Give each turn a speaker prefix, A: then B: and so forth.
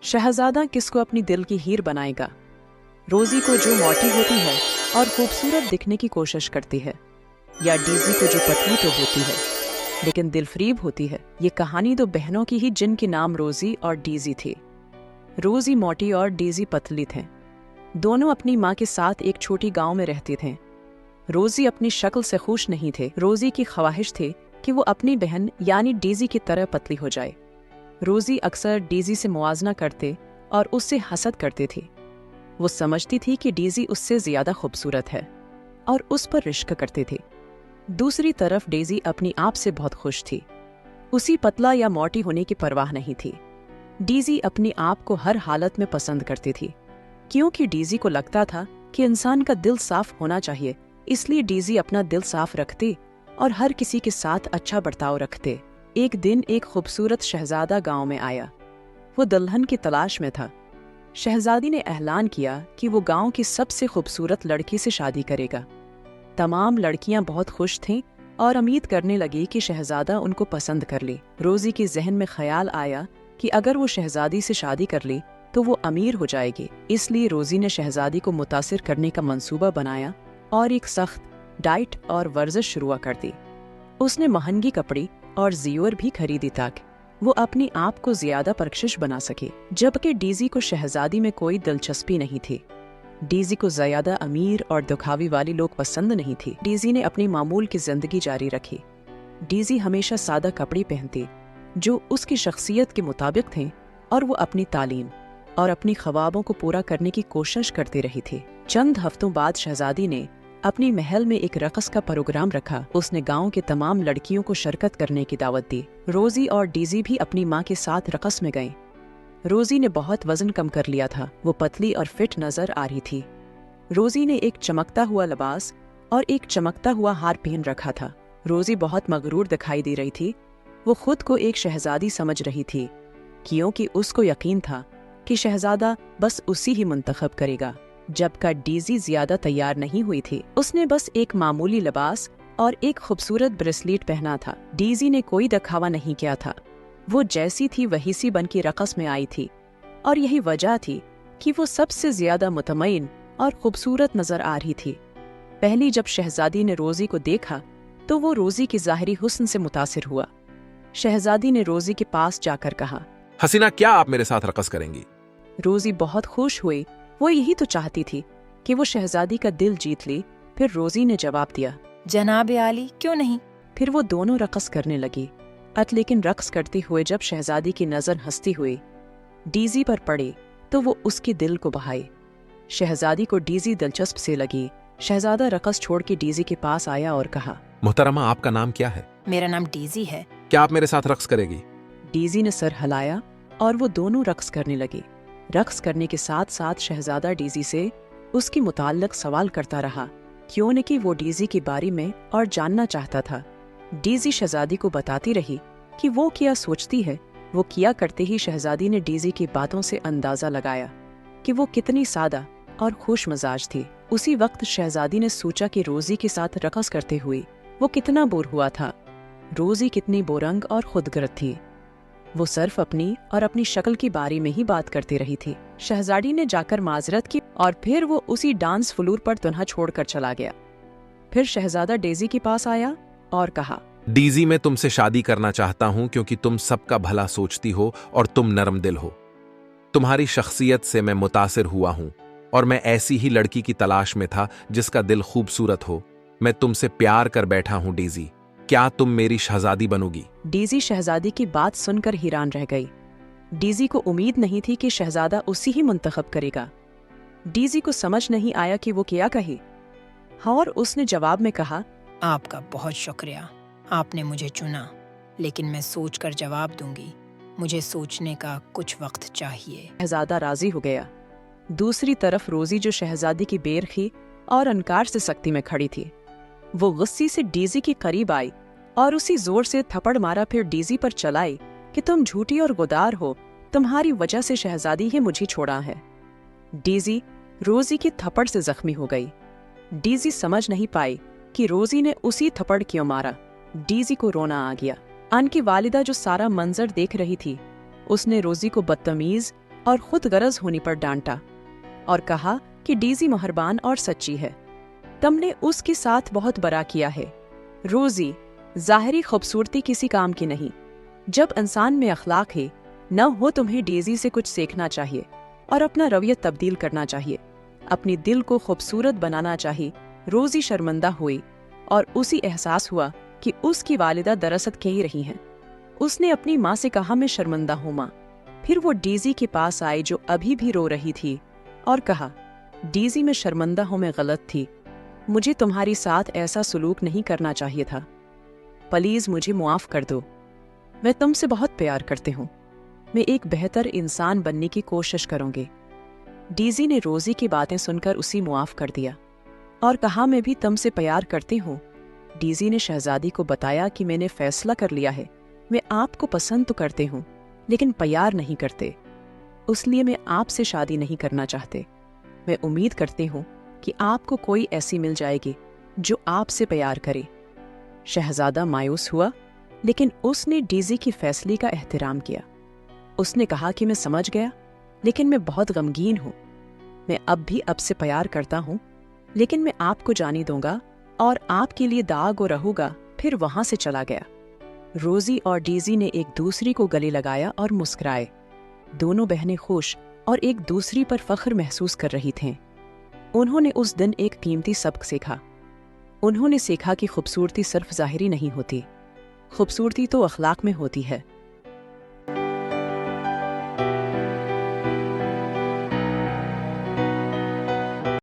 A: शहजादा किसको अपनी दिल की हीर बनाएगा? रोजी को जो मोटी होती है और खूबसूरत दिखने की कोशिश करती है, या डीजी को जो पतली तो होती है लेकिन दिलफरीब होती है? ये कहानी दो बहनों की ही जिनके नाम रोजी और डीजी थे। रोजी मोटी और डीजी पतली थे। दोनों अपनी माँ के साथ एक छोटी गांव में रहते थे। रोजी अपनी शक्ल से खुश नहीं थे। रोजी की ख्वाहिश थी कि वो अपनी बहन यानी डीजी की तरह पतली हो जाए। रोजी अक्सर डीजी से मुआवजा करते और उससे हसद करते थे। वो समझती थी कि डीजी उससे ज्यादा खूबसूरत है और उस पर इश्क करते थे। दूसरी तरफ डेजी अपनी आप से बहुत खुश थी। उसी पतला या मोटी होने की परवाह नहीं थी। डीजी अपनी आप को हर हालत में पसंद करती थी, क्योंकि डीजी को लगता था कि इंसान का दिल साफ होना चाहिए। इसलिए डीजी अपना दिल साफ रखते और हर किसी के साथ अच्छा बर्ताव रखते। एक दिन एक खूबसूरत शहजादा गांव में आया। वो दुल्हन की तलाश में था। शहजादी ने ऐलान किया कि वो गांव की सबसे खूबसूरत लड़की से शादी करेगा। तमाम लड़कियां बहुत खुश थीं और उम्मीद करने लगी कि शहजादा उनको पसंद कर ले। रोजी के जहन में ख्याल आया कि अगर वो शहजादी से शादी कर ले तो वो अमीर हो जाएगी। इसलिए रोजी ने शहजादी को मुतासिर करने का मंसूबा बनाया और एक सख्त डाइट और वर्जिश शुरू कर दी। उसने महंगी कपड़े और ज़ीवर भी खरीदी ताकि वो अपनी आप को ज्यादा परकशिश बना सके। जबकि डीजी को शहजादी में कोई दिलचस्पी नहीं थी। डीजी को ज्यादा अमीर और दिखावे वाले लोग पसंद नहीं थे। डीजी ने अपनी मामूल की जिंदगी जारी रखी। डीजी हमेशा सादा कपड़े पहनती जो उसकी शख्सियत के मुताबिक थे और वो अपनी तालीम और अपनी ख्वाबों को पूरा करने की कोशिश करती रही थी। चंद हफ्तों बाद शहजादी ने अपनी महल में एक रक़स का प्रोग्राम रखा। उसने गांव के तमाम लड़कियों को शिरकत करने की दावत दी। रोजी और डीजी भी अपनी माँ के साथ रक़स में गए। रोजी ने बहुत वजन कम कर लिया था। वो पतली और फिट नजर आ रही थी। रोजी ने एक चमकता हुआ लिबास और एक चमकता हुआ हार पहन रखा था। रोजी बहुत मगरूर दिखाई दे रही थी। वो खुद को एक शहजादी समझ रही थी, क्योंकि उसको यकीन था कि शहजादा बस उसी ही मुंतखब करेगा। जबकि डीजी ज्यादा तैयार नहीं हुई थी। उसने बस एक मामूली लिबास और एक खूबसूरत ब्रेसलेट पहना था। डीजी ने कोई दिखावा नहीं किया था। वो जैसी थी वही सी बन के रक़स में आई थी और यही वजह थी कि वो सबसे ज्यादा मुतमईन और खूबसूरत नजर आ रही थी। पहली जब शहजादी ने रोजी को देखा तो वो रोजी की ज़ाहिरी हुस्न से मुतासिर हुआ। शहजादी ने रोजी के पास जाकर कहा,
B: हसीना, क्या आप मेरे साथ रक़स करेंगी?
A: रोजी बहुत खुश हुई। वो यही तो चाहती थी कि वो शहजादी का दिल जीत ले। फिर रोजी ने जवाब दिया,
C: जनाब आली, क्यों नहीं।
A: फिर वो दोनों रक़स करने लगी। लेकिन रक़स करते हुए जब शहजादी की नज़र हंसती हुई डीजी पर पड़े तो वो उसके दिल को बहाए। शहजादी को डीजी दिलचस्प से लगी। शहजादा रक़स छोड़ के डीजी के पास आया और कहा,
B: मोहतरमा, आपका नाम क्या है?
C: मेरा नाम डीजी है।
B: क्या आप मेरे साथ रक़स करेगी?
A: डीजी ने सर हिलाया और वो दोनों रक़स करने लगे। रक़स करने के साथ साथ शहजादा डीजी से उसके मुताल्लिक़ सवाल करता रहा, क्यों न कि वो डीजी के बारे में और जानना चाहता था। डीजी शहजादी को बताती रही कि वो क्या सोचती है। वो किया करते ही शहजादी ने डीजी की बातों से अंदाजा लगाया कि वो कितनी सादा और खुश मिजाज थी। उसी वक्त शहजादी ने सोचा कि रोजी के साथ रक़स करते हुए वो कितना बोर हुआ था। रोजी कितनी बोरंग और खुदगर्द थी। वो सिर्फ अपनी और अपनी शक्ल के बारे में ही बात करती रही थी। शहजादी ने जाकर माजरत की और फिर वो उसी डांस फ्लोर पर दुल्हा छोड़कर चला गया। फिर शहजादा डेजी के पास आया और कहा,
B: डीजी, मैं तुमसे शादी करना चाहता हूं क्योंकि तुम सबका भला सोचती हो और तुम नरम दिल हो। तुम्हारी शख्सियत से मैं मुतासिर हुआ हूं और मैं ऐसी ही लड़की की तलाश में था जिसका दिल खूबसूरत हो। मैं तुमसे प्यार कर बैठा हूं डीजी, क्या तुम मेरी शहजादी बनोगी?
A: डीजी शहजादी की बात सुनकर हैरान रह गई। डीजी को उम्मीद नहीं थी कि शहजादा उसी ही मुंतखब करेगा। डीजी को समझ नहीं आया कि वो क्या कहे। और उसने जवाब में कहा,
C: आपका बहुत शुक्रिया, आपने मुझे चुना, लेकिन मैं सोचकर जवाब दूंगी। मुझे सोचने का कुछ वक्त चाहिए।
A: शहजादा राजी हो गया। दूसरी तरफ रोजी, जो शहजादी की बेरखी और अनकार से सख्ती में खड़ी थी, वो गुस्से से डीजी के करीब आई और उसी जोर से थप्पड़ मारा। फिर डीजी पर चलाई कि तुम झूठी और गुदार हो, तुम्हारी वजह से शहजादी ही मुझे छोड़ा है। डीजी रोजी के थप्पड़ से जख्मी हो गई। डीजी समझ नहीं पाई कि रोजी ने उसी थप्पड़ क्यों मारा। डीजी को रोना आ गया। अन की वालिदा, जो सारा मंजर देख रही थी, उसने रोजी को बदतमीज और खुद गरज होने पर डांटा और कहा कि डीजी मेहरबान और सच्ची है। तुमने उसके साथ बहुत बड़ा किया है। रोजी, ज़ाहिरी खूबसूरती किसी काम की नहीं। जब इंसान में अखलाक है न हो, तुम्हें डेजी से कुछ सीखना चाहिए और अपना रवैया तब्दील करना चाहिए। अपनी दिल को खूबसूरत बनाना चाहिए। रोजी शर्मिंदा हुई और उसी एहसास हुआ कि उसकी वालिदा दरअसल कह ही रही हैं। उसने अपनी माँ से कहा, मैं शर्मिंदा हूँ माँ। फिर वो डीजी के पास आई जो अभी भी रो रही थी और कहा, डीजी मैं शर्मिंदा हूँ, मैं गलत थी। मुझे तुम्हारी साथ ऐसा सलूक नहीं करना चाहिए था। प्लीज मुझे मुआफ कर दो। मैं तुमसे बहुत प्यार करती हूँ। मैं एक बेहतर इंसान बनने की कोशिश करूंगी। डीजी ने रोजी की बातें सुनकर उसे मुआफ कर दिया और कहा, मैं भी तुमसे प्यार करती हूँ। डीजी ने शहजादी को बताया कि मैंने फैसला कर लिया है। मैं आपको पसंद तो करते हूँ लेकिन प्यार नहीं करते, इसलिए मैं आपसे शादी नहीं करना चाहते। मैं उम्मीद करती हूँ कि आपको कोई ऐसी मिल जाएगी जो आपसे प्यार करे। शहजादा मायूस हुआ लेकिन उसने डीजी की फैसले का एहतराम किया। उसने कहा कि मैं समझ गया, लेकिन मैं बहुत गमगीन हूँ। मैं अब भी आपसे प्यार करता हूँ, लेकिन मैं आपको जाने दूंगा और आपके लिए दाग और रहूंगा। फिर वहां से चला गया। रोजी और डीजी ने एक दूसरी को गले लगाया और मुस्कुराए। दोनों बहनें खुश और एक दूसरी पर फख्र महसूस कर रही थीं। उन्होंने उस दिन एक कीमती सबक सीखा। उन्होंने सीखा कि खूबसूरती सिर्फ ज़ाहिरी नहीं होती, खूबसूरती तो अखलाक में होती है।